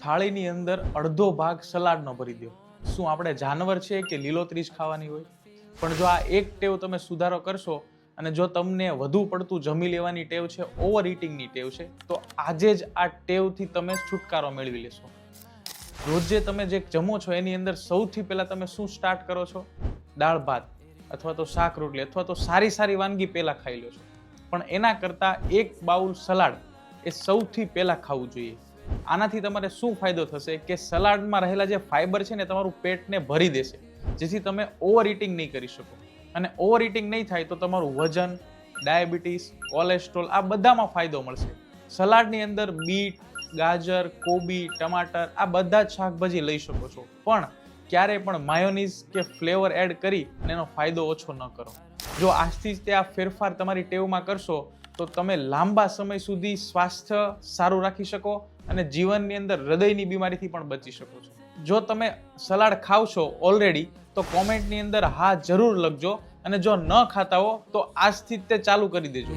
થાળીની અંદર અડધો ભાગ સલાડનો ભરી દો. શું આપણે જાનવર છે કે લીલોતરી જ ખાવાની હોય? પણ જો આ એક ટેવ તમે સુધારો કરશો અને જો તમને વધુ પડતું જમી લેવાની ટેવ છે, ઓવર ઇટિંગની ટેવ છે, તો આજે જ આ ટેવથી તમે છુટકારો મેળવી લેશો. રોજે તમે જે જમો છો એની અંદર સૌથી પહેલા તમે શું સ્ટાર્ટ કરો છો? દાળ ભાત અથવા તો શાક રોટલી અથવા તો સારી વાનગી પહેલા ખાઈ લો છો. પણ એના કરતાં એક બાઉલ સલાડ એ સૌથી પહેલા ખાવું જોઈએ. આનાથી તમારે શું ફાયદો થશે કે સલાડમાં રહેલા જે ફાઈબર છે ને તમારું પેટને ભરી દેશે, જેથી તમે ઓવર ઇટિંગ નહીં કરી શકો. અને ઓવર ઇટિંગ નહીં થાય તો તમારું વજન, ડાયાબિટીસ, કોલેસ્ટ્રોલ આ બધામાં ફાયદો મળશે. સલાડની અંદર બીટ, ગાજર, કોબી, ટમાટર આ બધા જ શાકભાજી લઈ શકો છો, પણ ક્યારે પણ માયોનીઝ કે ફ્લેવર એડ કરી અને એનો ફાયદો ઓછો ન કરો. જો આજથી જ તે આ ફેરફાર તમારી ટેવમાં કરશો તો તમે લાંબા સમય સુધી સ્વાસ્થ્ય સારું રાખી શકો અને જીવનની અંદર હૃદયની બીમારીથી પણ બચી શકો છો. જો તમે સલાડ ખાવ છો ઓલરેડી તો કોમેન્ટની અંદર હા જરૂર લખજો, અને જો ન ખાતા હો તો આજથી જ તે ચાલુ કરી દેજો.